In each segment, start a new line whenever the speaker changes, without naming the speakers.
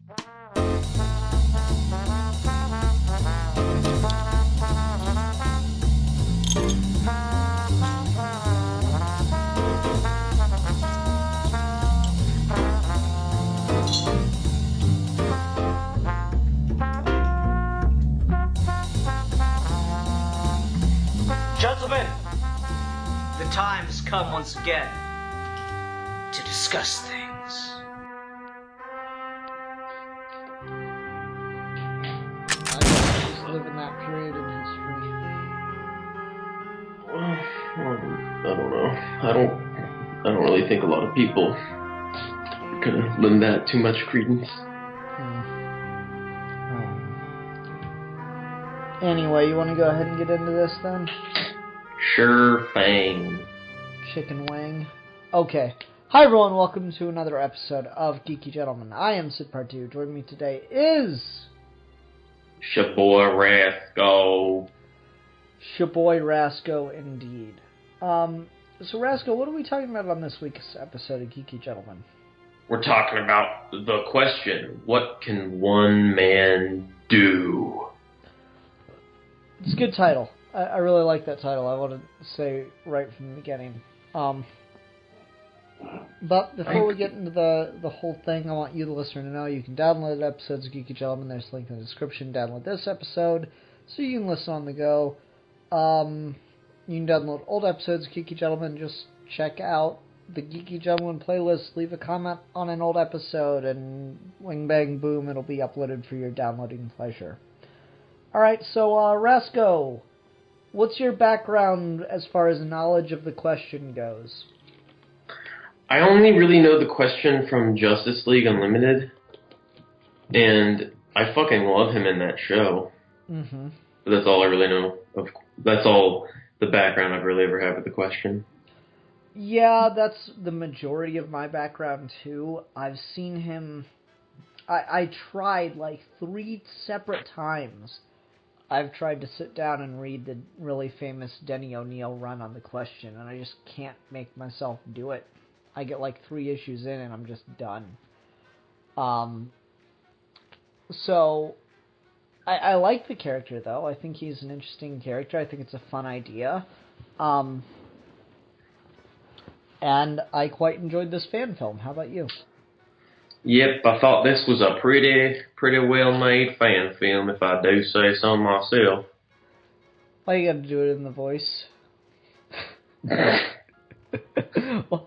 Gentlemen, the time has come once again to discuss things.
I just live in that period in history.
I don't know. I don't really think a lot of people could lend that too much credence.
Anyway, you want to go ahead and get into this then?
Sure thing.
Chicken wing. Okay. Hi everyone, welcome to another episode of Geeky Gentlemen. I am Sid Pardew. Joining me today is...
Shaboy Rasco.
Shaboy Rasco, indeed. So Rasco, what are we talking about on this week's episode of Geeky Gentlemen?
We're talking about the question, what can one man do?
It's a good title. I really like that title. I want to say right from the beginning. But before we get into the whole thing, I want you, the listener, to know you can download episodes of Geeky Gentlemen. There's a link in the description. Download this episode so you can listen on the go. You can download old episodes of Geeky Gentlemen. Just check out the Geeky Gentlemen playlist. Leave a comment on an old episode, and wing bang boom, it'll be uploaded for your downloading pleasure. Alright, so Rasco, what's your background as far as knowledge of the question goes?
I only really know the question from Justice League Unlimited, and I fucking love him in that show. Mm-hmm. But that's all I really know. That's all the background I've really ever had with the question.
Yeah, that's the majority of my background, too. I've seen him... I tried, like, 3 separate times. I've tried to sit down and read the really famous Denny O'Neil run on the question, and I just can't make myself do it. I get like 3 issues in and I'm just done. So, I like the character, though. I think he's an interesting character. I think it's a fun idea. And I quite enjoyed this fan film. How about you?
Yep, I thought this was a pretty well-made fan film, if I do say so myself.
Why you gotta do it in the voice?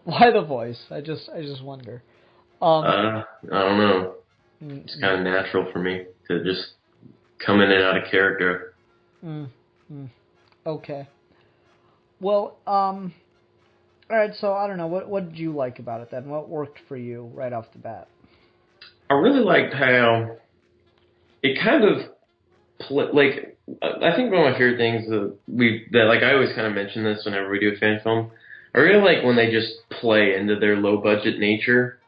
Why the voice? I just wonder.
I don't know. It's kind of natural for me to just come in and out of character.
Okay. Well, alright, so I don't know, what did you like about it then? What worked for you right off the bat?
I really liked how it kind of, I think one of my favorite things that I always kind of mention this whenever we do a fan film, I really like when they just play into their low-budget nature.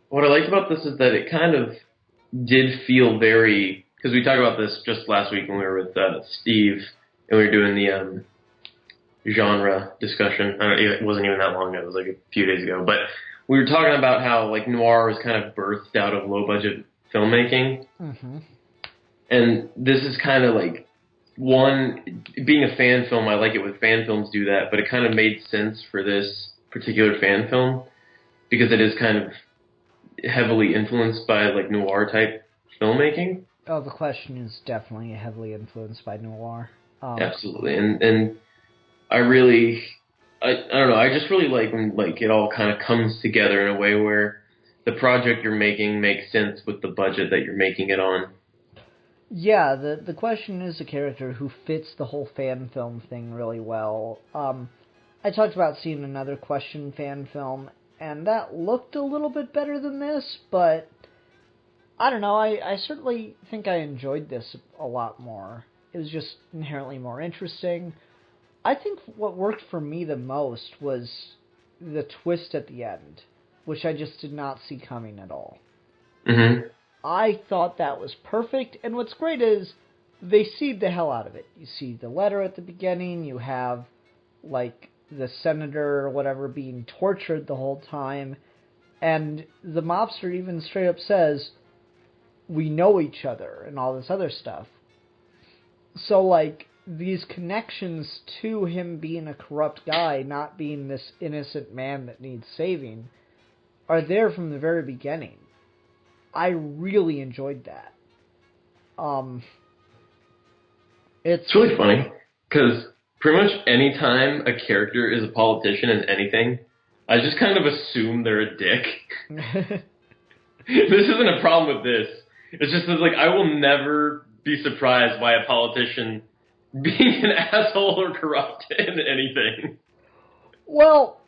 What I liked about this is that it kind of did feel very, because we talked about this just last week when we were with Steve, and we were doing the genre discussion. It wasn't even that long ago, it was like a few days ago, but we were talking about how like noir was kind of birthed out of low-budget filmmaking. Mm-hmm. And this is kind of like, one, being a fan film, I like it when fan films do that, but it kind of made sense for this particular fan film because it is kind of heavily influenced by like noir-type filmmaking.
Oh, the question is definitely heavily influenced by noir.
Absolutely. And I really... I don't know, I just really like when like it all kind of comes together in a way where the project you're making makes sense with the budget that you're making it on.
Yeah, the question is a character who fits the whole fan film thing really well. I talked about seeing another question fan film, and that looked a little bit better than this, but I don't know, I certainly think I enjoyed this a lot more. It was just inherently more interesting. I think what worked for me the most was the twist at the end, which I just did not see coming at all. Mm-hmm. I thought that was perfect, and what's great is they seed the hell out of it. You see the letter at the beginning, you have, like, the senator or whatever being tortured the whole time, And the mobster even straight up says, we know each other, and all this other stuff. So, like, these connections to him being a corrupt guy, not being this innocent man that needs saving, are there from the very beginning. I really enjoyed that.
It's really funny, because pretty much any time a character is a politician in anything, I just kind of assume they're a dick. This isn't a problem with this. It's just that, like, I will never be surprised by a politician being an asshole or corrupt in anything.
Well,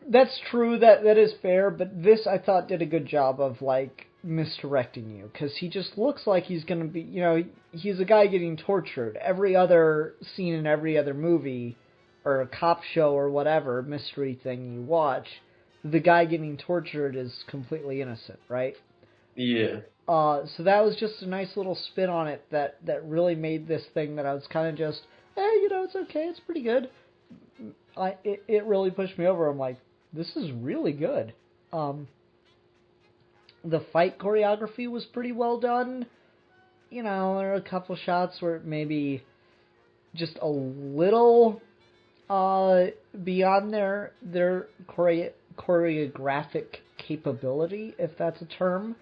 that's true. That is fair. But this, I thought, did a good job of, like, misdirecting you. Because he just looks like he's going to be, you know, he's a guy getting tortured. Every other scene in every other movie, or a cop show or whatever, mystery thing you watch, the guy getting tortured is completely innocent, right?
Yeah.
So that was just a nice little spin on it that really made this thing that I was kind of just, hey, you know, it's okay, it's pretty good. It really pushed me over. I'm like, this is really good. The fight choreography was pretty well done. You know, there are a couple shots where maybe just a little beyond their choreographic capability, if that's a term.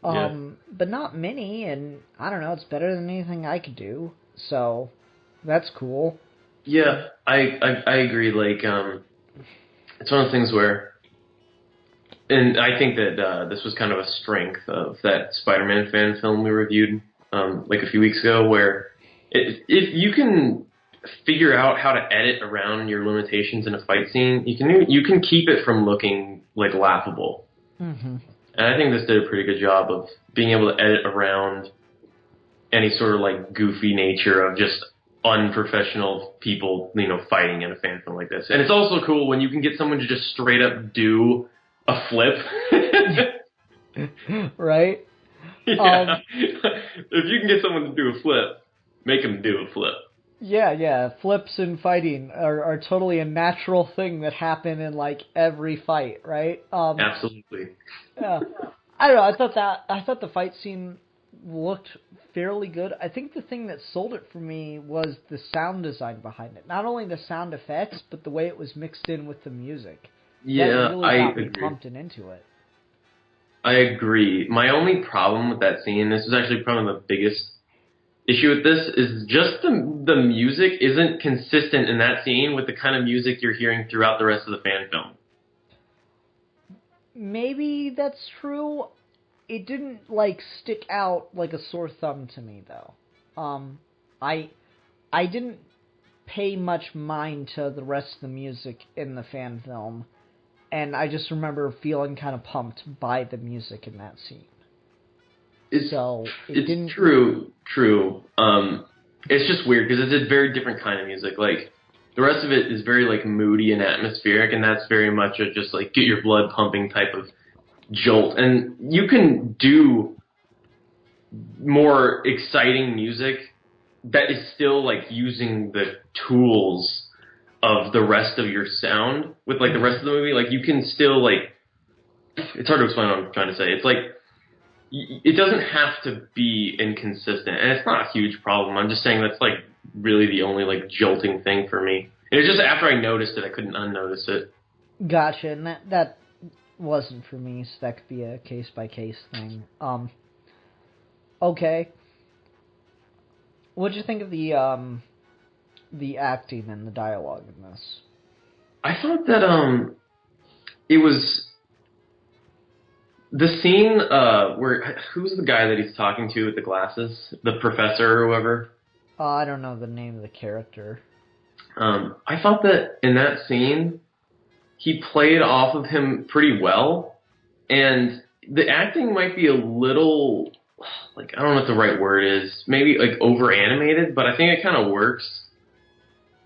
But not many, and I don't know, it's better than anything I could do, so that's cool.
Yeah, I agree, like, it's one of the things where, and I think that this was kind of a strength of that Spider-Man fan film we reviewed, like a few weeks ago, where if you can figure out how to edit around your limitations in a fight scene, you can keep it from looking, like, laughable.
Mm-hmm.
And I think this did a pretty good job of being able to edit around any sort of, like, goofy nature of just unprofessional people, you know, fighting in a fan film like this. And it's also cool when you can get someone to just straight up do a flip.
Right?
Yeah. If you can get someone to do a flip, make them do a flip.
Yeah. Flips and fighting are totally a natural thing that happen in, like, every fight, right?
Absolutely.
Yeah. I don't know, I thought the fight scene looked fairly good. I think the thing that sold it for me was the sound design behind it. Not only the sound effects, but the way it was mixed in with the music.
Yeah,
that really
I
got me
agree.
pumped and into it.
I agree. My only problem with that scene, this is actually probably the biggest issue with this, is just the music isn't consistent in that scene with the kind of music you're hearing throughout the rest of the fan film.
Maybe that's true. It didn't, like, stick out like a sore thumb to me, though. I didn't pay much mind to the rest of the music in the fan film, and I just remember feeling kind of pumped by the music in that scene.
It's true. It's just weird because it's a very different kind of music. Like, the rest of it is very, like, moody and atmospheric, and that's very much a just, like, get your blood pumping type of jolt. And you can do more exciting music that is still, like, using the tools of the rest of your sound with, like, the rest of the movie. Like, you can still, like, it's hard to explain what I'm trying to say. It's like, it doesn't have to be inconsistent, and it's not a huge problem. I'm just saying that's, like, really the only, like, jolting thing for me. And it's just after I noticed it, I couldn't unnotice it.
Gotcha, and that wasn't for me, so that could be a case-by-case thing. Okay. What'd you think of the acting and the dialogue in this?
I thought that, it was... The scene where... Who's the guy that he's talking to with the glasses? The professor or whoever?
I don't know the name of the character.
I thought that in that scene, he played off of him pretty well, and the acting might be a little, like, I don't know what the right word is, maybe, like, over-animated, but I think it kind of works.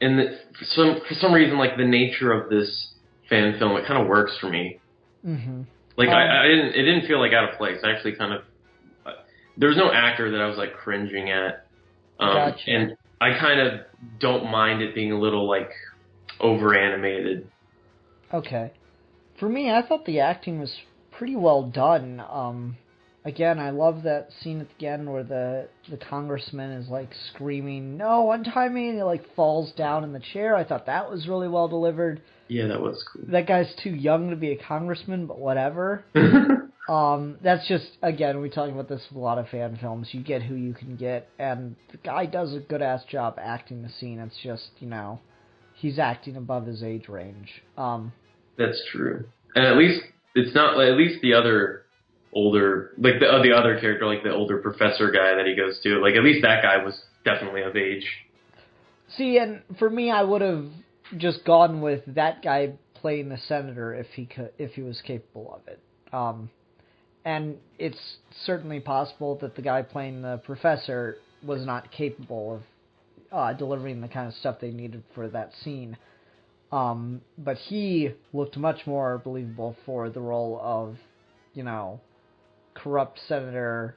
And for some reason, like, the nature of this fan film, it kind of works for me.
Mm-hmm.
Like, it didn't feel like out of place. I actually kind of, there was no actor that I was, like, cringing at.
Gotcha.
And I kind of don't mind it being a little, like, over-animated.
Okay. For me, I thought the acting was pretty well done. Again, I love that scene at the end where the congressman is like screaming, "No, untie me!" and he like falls down in the chair. I thought that was really well delivered.
Yeah, that was cool.
That guy's too young to be a congressman, but whatever. That's just, again, we talk about this with a lot of fan films. You get who you can get, and the guy does a good-ass job acting the scene. It's just, he's acting above his age range.
That's true. And at least, it's not, at least the other older, like the other character, like the older professor guy that he goes to, like at least that guy was definitely of age.
See, and for me, I would have just gone with that guy playing the senator if he was capable of it. And it's certainly possible that the guy playing the professor was not capable of delivering the kind of stuff they needed for that scene. But he looked much more believable for the role of, corrupt senator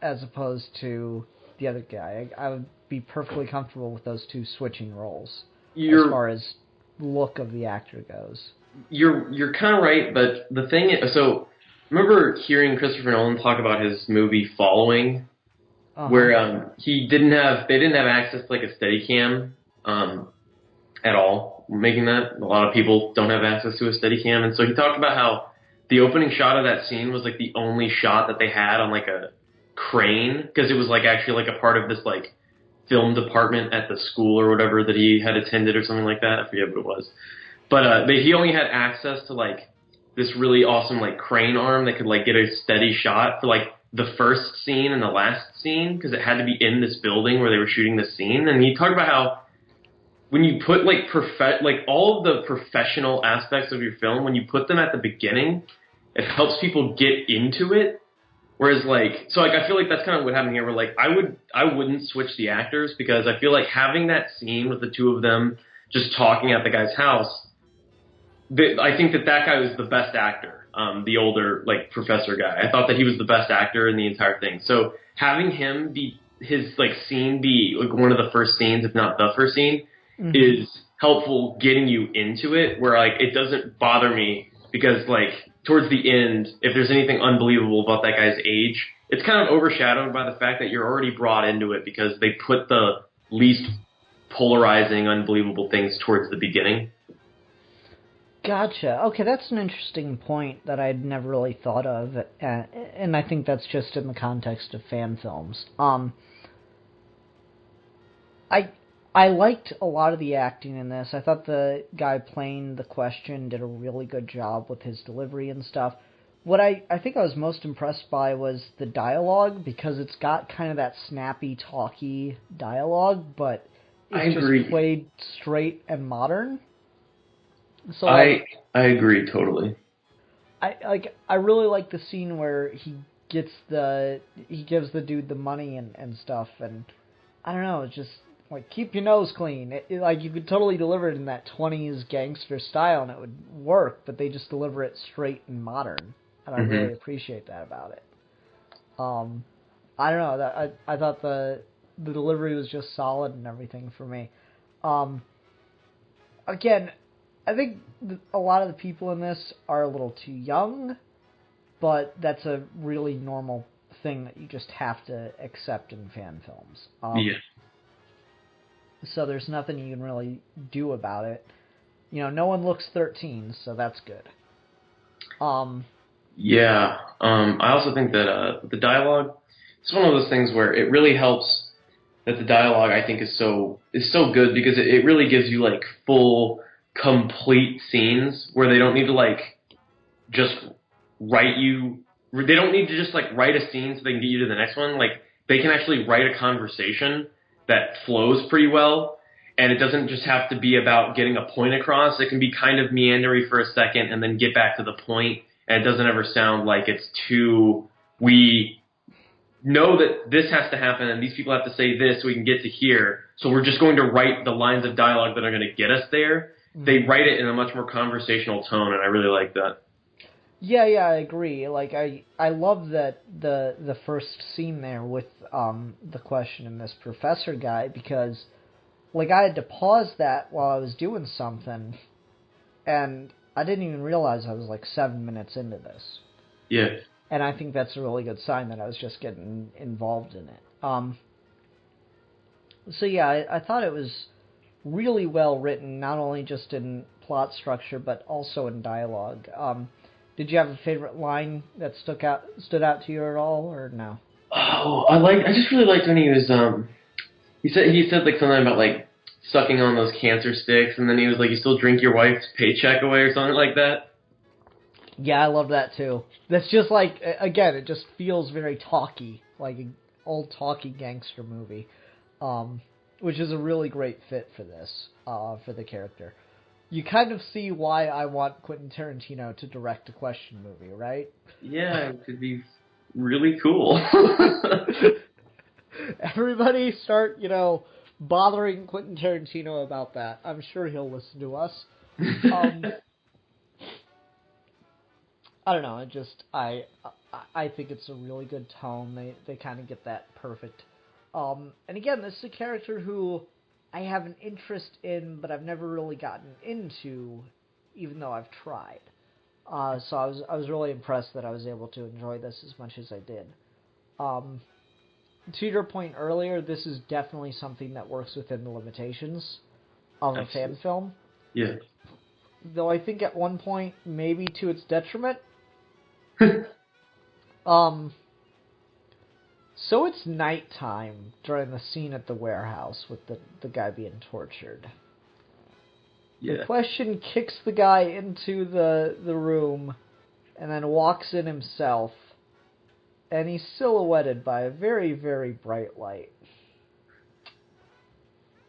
as opposed to the other guy. I would be perfectly comfortable with those two switching roles as far as look of the actor goes.
You're kind of right, but the thing is, so remember hearing Christopher Nolan talk about his movie Following, where they didn't have access to like a Steadicam at all. Making that, a lot of people don't have access to a Steadicam, and so he talked about how the opening shot of that scene was like the only shot that they had on like a crane, because it was like actually like a part of this like film department at the school or whatever that he had attended or something like that. I forget what it was, but he only had access to like this really awesome like crane arm that could like get a steady shot for like the first scene and the last scene, because it had to be in this building where they were shooting the scene. And he talked about how when you put like all of the professional aspects of your film, when you put them at the beginning, it helps people get into it. Whereas I feel like that's kind of what happened here. Where like I wouldn't switch the actors, because I feel like having that scene with the two of them just talking at the guy's house, I think that guy was the best actor. The older like professor guy, I thought that he was the best actor in the entire thing. So having him be his like scene be like one of the first scenes, if not the first scene, is helpful getting you into it. Where like it doesn't bother me, because like towards the end, if there's anything unbelievable about that guy's age, it's kind of overshadowed by the fact that you're already brought into it because they put the least polarizing, unbelievable things towards the beginning.
Gotcha. Okay, that's an interesting point that I'd never really thought of, and I think that's just in the context of fan films. I liked a lot of the acting in this. I thought the guy playing the question did a really good job with his delivery and stuff. What I think I was most impressed by was the dialogue, because it's got kind of that snappy, talky dialogue, but it's just played straight and modern. So
I agree totally.
I really like the scene where he gives the dude the money and stuff, and I don't know, it's just like, keep your nose clean. Like, you could totally deliver it in that 20s gangster style and it would work, but they just deliver it straight and modern, and I really appreciate that about it. I don't know, I thought the delivery was just solid and everything for me. Again, I think a lot of the people in this are a little too young, but that's a really normal thing that you just have to accept in fan films.
Yeah.
So there's nothing you can really do about it. No one looks 13, so that's good.
Yeah. I also think that the dialogue, it's one of those things where it really helps that the dialogue, I think, is so good, because it really gives you like full, complete scenes where they don't need to like just write you. They don't need to just like write a scene so they can get you to the next one. Like, they can actually write a conversation that flows pretty well, and it doesn't just have to be about getting a point across. It can be kind of meandering for a second and then get back to the point, and it doesn't ever sound like it's too, we know that this has to happen and these people have to say this so we can get to here, so we're just going to write the lines of dialogue that are going to get us there. They write it in a much more conversational tone, and I really like that.
Yeah, I agree. Like, I love that the first scene there with the question and this professor guy, because like I had to pause that while I was doing something, and I didn't even realize I was like 7 minutes into this.
Yeah.
And I think that's a really good sign that I was just getting involved in it. So yeah, I thought it was really well written, not only just in plot structure, but also in dialogue. Did you have a favorite line that stood out to you at all, or no?
Oh, I just really liked when he was, he said like something about like sucking on those cancer sticks, and then he was like, you still drink your wife's paycheck away or something like that.
Yeah, I love that too. That's just like, again, it just feels very talky, like an old talky gangster movie, which is a really great fit for this, for the character. You kind of see why I want Quentin Tarantino to direct a question movie, right?
Yeah, it could be really cool.
Everybody start, bothering Quentin Tarantino about that. I'm sure he'll listen to us. I don't know. I think it's a really good tone. They kind of get that perfect. And again, this is a character who I have an interest in, but I've never really gotten into, even though I've tried. So I was really impressed that I was able to enjoy this as much as I did. To your point earlier, this is definitely something that works within the limitations of a fan film.
Yeah.
Though I think at one point, maybe to its detriment. So it's nighttime during the scene at the warehouse with the guy being tortured.
Yeah.
The question kicks the guy into the room and then walks in himself, and he's silhouetted by a very, very bright light.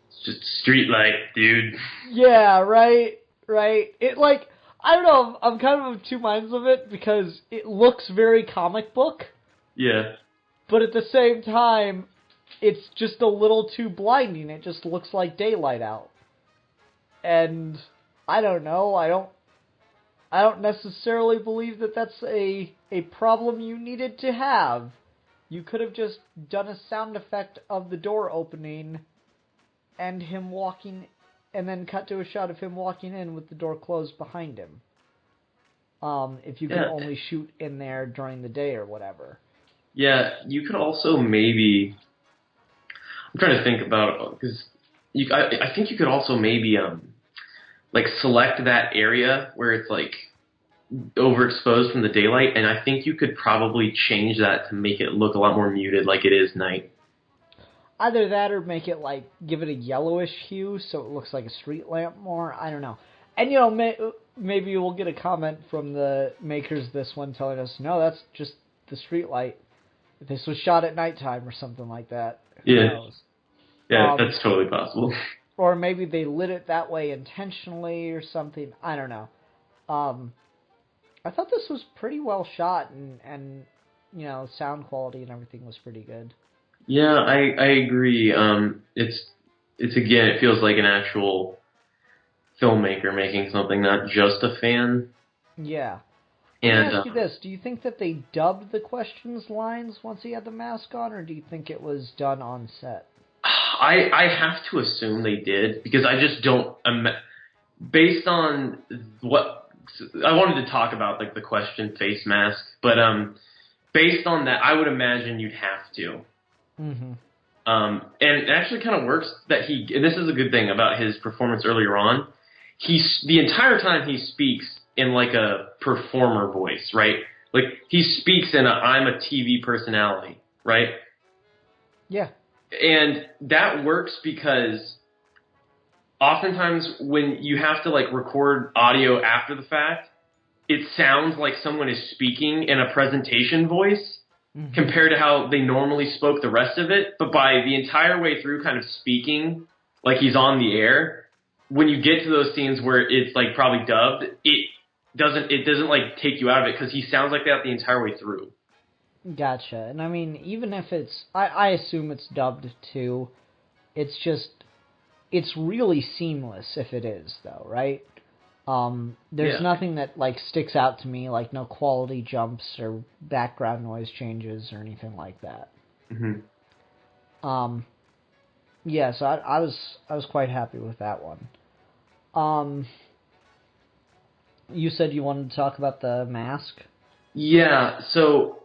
It's just street light, dude.
Yeah, right. It, like, I don't know, I'm kind of of two minds of it, because it looks very comic book.
Yeah.
But at the same time, it's just a little too blinding. It just looks like daylight out. And I don't know. I don't necessarily believe that that's a problem you needed to have. You could have just done a sound effect of the door opening and him walking, and then cut to a shot of him walking in with the door closed behind him. If you could only shoot in there during the day or whatever.
Yeah, you could also maybe... I'm trying to think about... because I think you could also maybe like select that area where it's like overexposed from the daylight, and I think you could probably change that to make it look a lot more muted like it is night.
Either that or make it like, give it a yellowish hue so it looks like a street lamp more. I don't know. And maybe we'll get a comment from the makers of this one telling us, no, that's just the street light. If this was shot at nighttime or something like that. Who knows?
Yeah, that's totally possible.
Or maybe they lit it that way intentionally or something. I don't know. I thought this was pretty well shot, and sound quality and everything was pretty good.
Yeah, I agree. It's again, it feels like an actual filmmaker making something, not just a fan.
Yeah.
And
Let me ask you this. Do you think that they dubbed the questions lines once he had the mask on, or do you think it was done on set?
I have to assume they did, because I just don't... based on what... I wanted to talk about like the question face mask, but based on that, I would imagine you'd have to.
Mm-hmm.
And it actually kind of works that and this is a good thing about his performance earlier on, the entire time he speaks in like a performer voice, right? Like he speaks in I'm a TV personality, right?
Yeah.
And that works because oftentimes when you have to like record audio after the fact, it sounds like someone is speaking in a presentation voice compared to how they normally spoke the rest of it. But by the entire way through kind of speaking like he's on the air, when you get to those scenes where it's like probably dubbed, it doesn't like take you out of it because he sounds like that the entire way through.
Gotcha. And I mean, even if it's, I assume it's dubbed too, it's really seamless if it is though, right? There's nothing that like sticks out to me, like no quality jumps or background noise changes or anything like that.
Mm-hmm.
Yeah, so I was quite happy with that one. You said you wanted to talk about the mask?
Yeah, so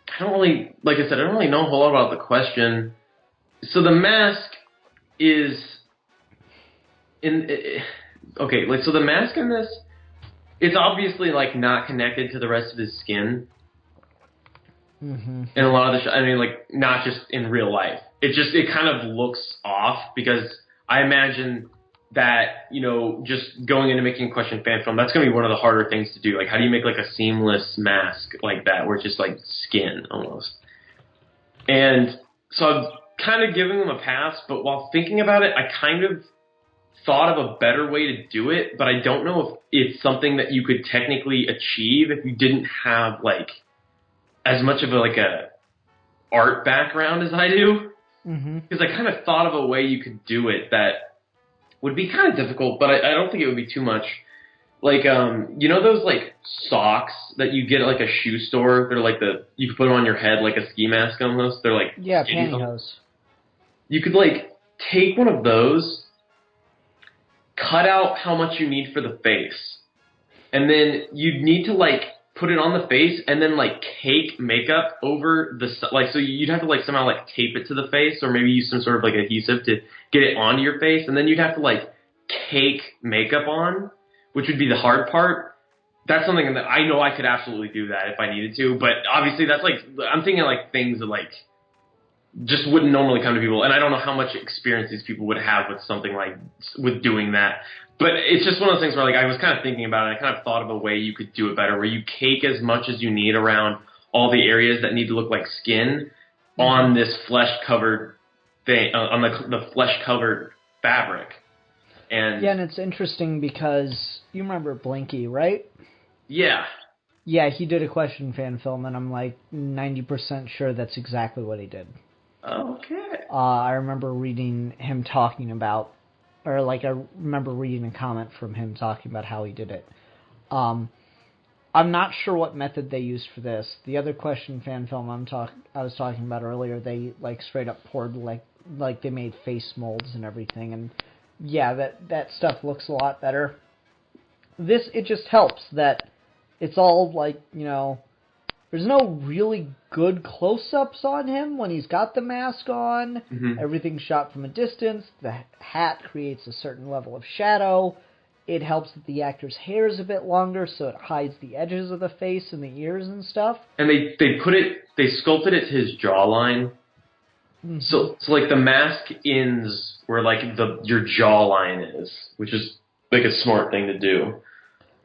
I don't really, like I said, I don't really know a whole lot about the question. So the mask is so the mask in this, it's obviously like not connected to the rest of his skin.
Mm-hmm.
In a lot of the, I mean, like not just in real life. It kind of looks off because I imagine that, you know, just going into making a question fan film, that's going to be one of the harder things to do. Like, how do you make like a seamless mask like that where it's just like skin almost? And so I'm kind of giving them a pass, but while thinking about it, I kind of thought of a better way to do it, but I don't know if it's something that you could technically achieve if you didn't have like as much of a art background as I do. Because I kind of thought of a way you could do it that would be kind of difficult, but I don't think it would be too much. Like, you know those like socks that you get at like a shoe store? They're like you can put them on your head like a ski mask almost. They're like
pantyhose.
You could like take one of those, cut out how much you need for the face, and then you'd need to like put it on the face and then like cake makeup over so you'd have to like somehow like tape it to the face or maybe use some sort of like adhesive to get it onto your face, and then you'd have to like cake makeup on, which would be the hard part. That's something that I know I could absolutely do that if I needed to, but obviously that's like, I'm thinking like things that like just wouldn't normally come to people, and I don't know how much experience these people would have with doing that. But it's just one of those things where like I was kind of thinking about it, and I kind of thought of a way you could do it better, where you cake as much as you need around all the areas that need to look like skin on this flesh-covered thing, on the flesh-covered fabric. And
it's interesting because you remember Blinky, right?
Yeah.
Yeah, he did a question fan film, and I'm like 90% sure that's exactly what he did.
Okay.
I remember reading him talking about, or like I remember reading a comment from him talking about how he did it. I'm not sure what method they used for this. The other question fan film I was talking about earlier, they like straight up poured like they made face molds and everything, and yeah, that stuff looks a lot better. This, it just helps that it's all like, you know, there's no really good close-ups on him when he's got the mask on.
Mm-hmm.
Everything's shot from a distance. The hat creates a certain level of shadow. It helps that the actor's hair is a bit longer, so it hides the edges of the face and the ears and stuff.
And they sculpted it to his jawline. Mm-hmm. So like the mask ends where like your jawline is, which is like a smart thing to do.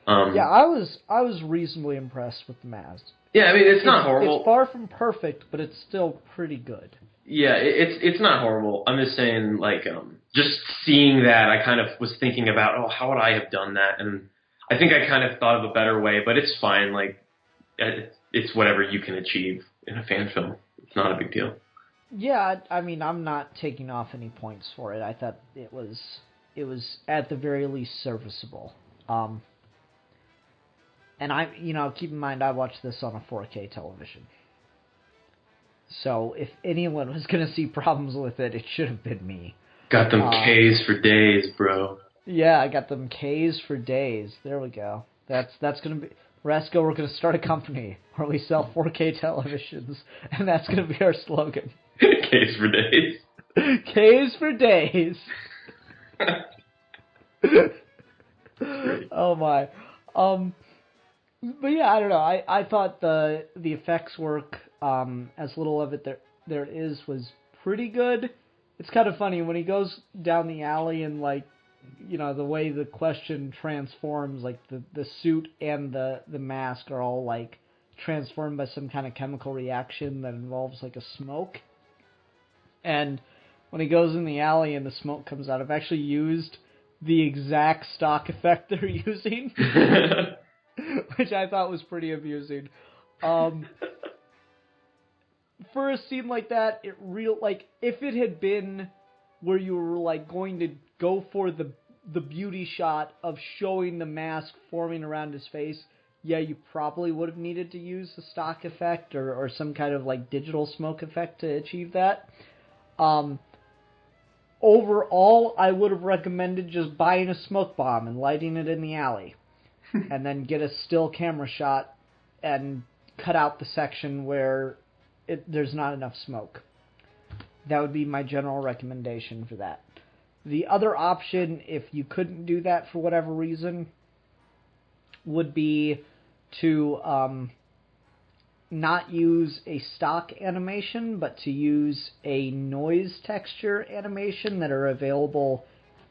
Yeah, I was reasonably impressed with the mask.
Yeah, I mean it's not horrible.
It's far from perfect, but it's still pretty good.
Yeah, it's not horrible. I'm just saying, like, just seeing that, I kind of was thinking about, how would I have done that? And I think I kind of thought of a better way, but it's fine. Like, it's whatever you can achieve in a fan film. It's not a big deal.
Yeah, I mean, I'm not taking off any points for it. I thought it was at the very least serviceable. And keep in mind, I watched this on a 4K television. So if anyone was going to see problems with it, it should have been me.
Got them Ks for days, bro.
Yeah, I got them Ks for days. There we go. That's going to be... Rasco, we're going to start a company where we sell 4K televisions, and that's going to be our slogan.
Ks for days.
Ks for days. Oh, my. But yeah, I don't know. I thought the effects work, as little of it there is, was pretty good. It's kind of funny when he goes down the alley and like, the way the question transforms, like the suit and the mask are all like transformed by some kind of chemical reaction that involves like a smoke. And when he goes in the alley and the smoke comes out, I've actually used the exact stock effect they're using. Which I thought was pretty amusing. For a scene like that, if it had been where you were like going to go for the beauty shot of showing the mask forming around his face, yeah, you probably would have needed to use the stock effect or some kind of like digital smoke effect to achieve that. Overall, I would have recommended just buying a smoke bomb and lighting it in the alley. and then get a still camera shot and cut out the section where there's not enough smoke. That would be my general recommendation for that. The other option, if you couldn't do that for whatever reason, would be to not use a stock animation, but to use a noise texture animation that are available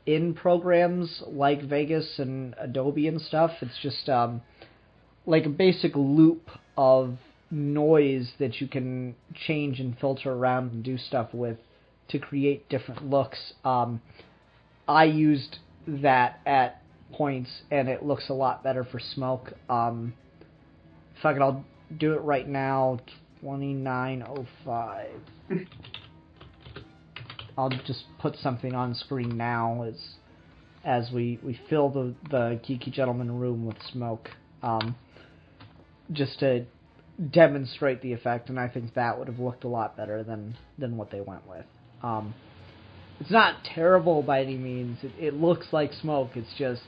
in programs like Vegas and Adobe and stuff. It's just like a basic loop of noise that you can change and filter around and do stuff with to create different looks. I used that at points, and it looks a lot better for smoke. Fuck it, I'll do it right now. 2905. I'll just put something on screen now as we fill the Geeky Gentleman room with smoke, just to demonstrate the effect, and I think that would have looked a lot better than what they went with. It's not terrible by any means. It looks like smoke. It's just,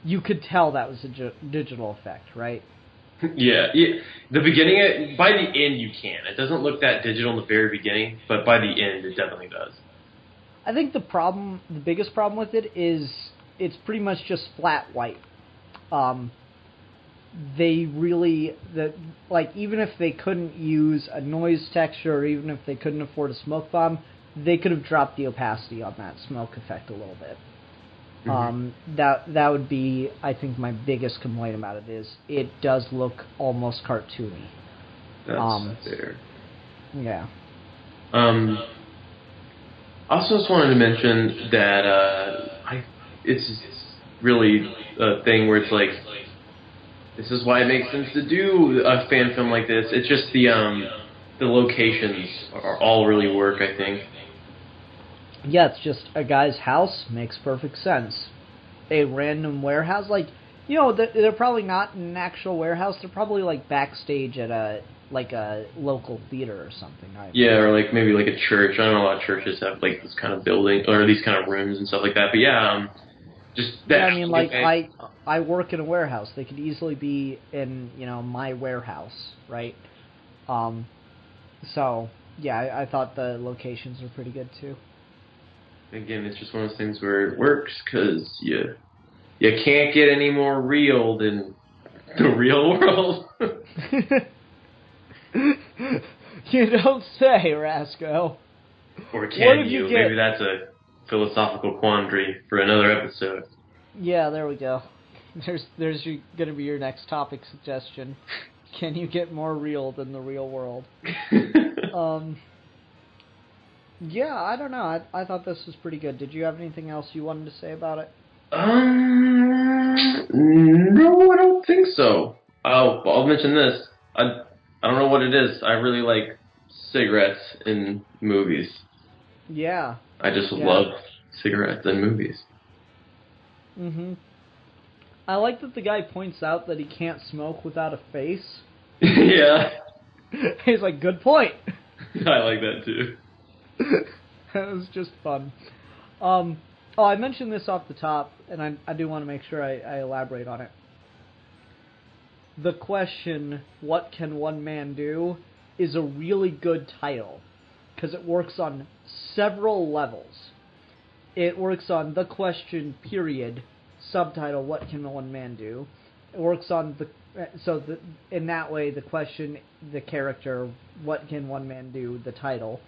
you could tell that was a digital effect, right?
Yeah. The beginning, by the end you can. It doesn't look that digital in the very beginning, but by the end it definitely does.
I think the biggest problem with it is it's pretty much just flat white. Even if they couldn't use a noise texture, or even if they couldn't afford a smoke bomb, they could have dropped the opacity on that smoke effect a little bit. That would be, I think, my biggest complaint about it is it does look almost cartoony.
That's fair.
Yeah.
I also just wanted to mention that it's really a thing where it's like, this is why it makes sense to do a fan film like this. It's just the locations are all really work, I think.
Yeah, it's just a guy's house. Makes perfect sense. A random warehouse, they're probably not in an actual warehouse. They're probably like backstage at a local theater or something.
Yeah, or maybe a church. I don't know, a lot of churches have this kind of building or these kind of rooms and stuff like that. But yeah, just that.
Yeah, I mean, I work in a warehouse. They could easily be in my warehouse, right? So yeah, I thought the locations were pretty good too.
Again, it's just one of those things where it works because you can't get any more real than the real world.
You don't say, Rasco.
Or can you? Maybe that's a philosophical quandary for another episode.
Yeah, there we go. There's going to be your next topic suggestion. Can you get more real than the real world? Yeah, I don't know. I thought this was pretty good. Did you have anything else you wanted to say about it?
No, I don't think so. I'll mention this. I don't know what it is. I really like cigarettes in movies.
Yeah.
I just love cigarettes in movies.
Mm-hmm. I like that the guy points out that he can't smoke without a face.
Yeah.
He's like, good point.
I like that too.
That was just fun. I mentioned this off the top, and I do want to make sure I elaborate on it. The question, what can one man do, is a really good title, because it works on several levels. It works on the question, period, subtitle, what can one man do. It works on in that way, the question, the character, what can one man do, the title.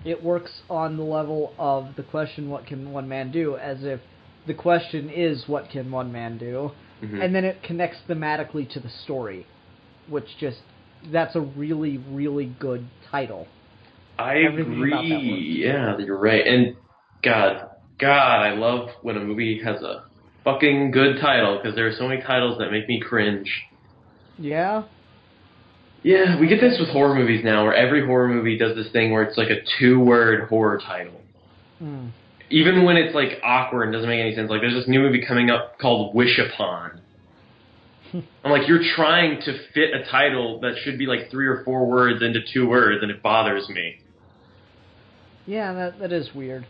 It works on the level of the question, what can one man do, as if the question is, what can one man do? Mm-hmm. And then it connects thematically to the story, which that's a really, really good title.
I agree. Yeah, you're right. And God, I love when a movie has a fucking good title, because there are so many titles that make me cringe.
Yeah?
Yeah, we get this with horror movies now, where every horror movie does this thing where it's like a 2-word horror title. Mm. Even when it's awkward and doesn't make any sense. There's this new movie coming up called Wish Upon. I'm you're trying to fit a title that should be 3 or 4 words into 2 words, and it bothers me.
Yeah, that is weird.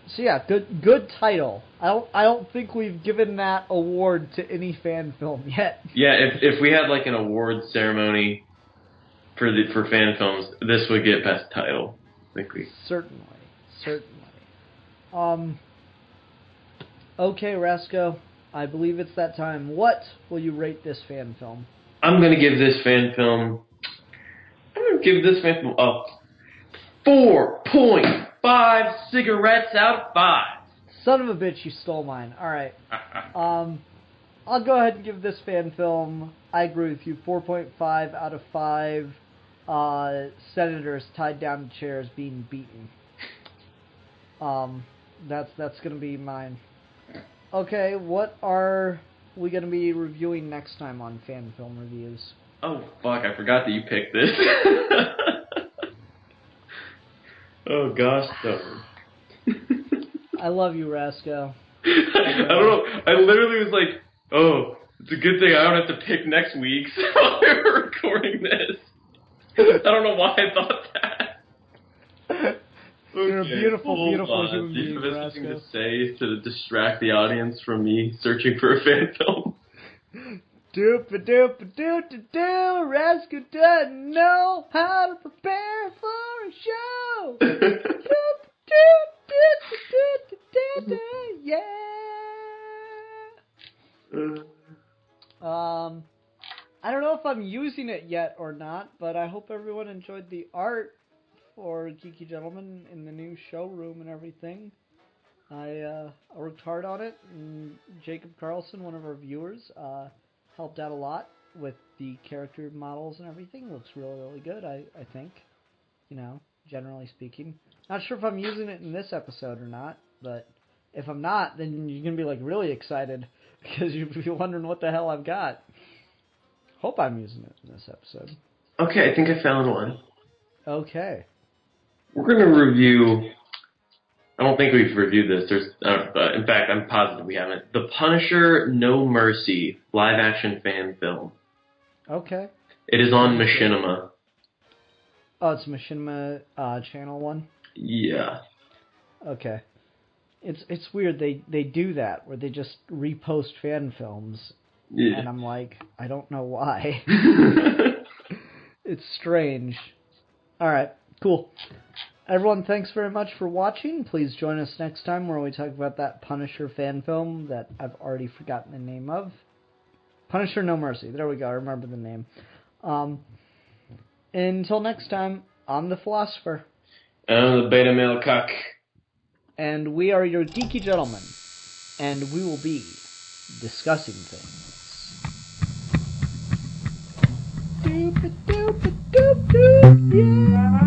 So yeah, good title. I don't think we've given that award to any fan film yet.
Yeah, if we had like an awards ceremony for fan films, this would get best title. I think we
certainly. Okay, Rasco, I believe it's that time. What will you rate this fan film?
I'm gonna give this fan film a 4.5 cigarettes out of 5.
Son of a bitch, you stole mine. All right. I'll go ahead and give this fan film, I agree with you, 4.5 out of 5 senators tied down to chairs being beaten. That's going to be mine. Okay, what are we going to be reviewing next time on Fan Film Reviews?
Oh, fuck, I forgot that you picked this. Oh, gosh, no.
I love you, Rasco.
I don't know. I literally was like, oh, it's a good thing I don't have to pick next week's while we were recording this. I don't know why I thought that.
You're a beautiful, beautiful human
Do you
being,
have anything
Rasco.
to say to distract the audience from me searching for a fan film?
Doop-a-doop-a-doo-doo-doo, Rasco doesn't know how to prepare for a show. Doop-a-doop-a-doo-doo-doo-doo, yeah. I don't know if I'm using it yet or not, but I hope everyone enjoyed the art for Geeky Gentleman in the new showroom and everything. I worked hard on it, and Jacob Carlson, one of our viewers, helped out a lot with the character models and everything. Looks really, really good, I think, generally speaking. Not sure if I'm using it in this episode or not, but if I'm not, then you're going to be, really excited, because you'll be wondering what the hell I've got. Hope I'm using it in this episode.
Okay, I think I found one.
Okay.
We're going to review... I don't think we've reviewed this. In fact, I'm positive we haven't. The Punisher No Mercy live-action fan film.
Okay.
It is on Machinima.
Oh, it's Machinima channel one?
Yeah.
Okay. It's weird. They do that, where they just repost fan films.
Yeah.
And I'm like, I don't know why. It's strange. Alright, cool. Everyone, thanks very much for watching. Please join us next time where we talk about that Punisher fan film that I've already forgotten the name of. Punisher No Mercy. There we go. I remember the name. Until next time, I'm the Philosopher.
I'm the Beta Male Cuck.
And we are your Geeky Gentlemen. And we will be discussing things. Doop-a-doop-a-doop-doop, yeah.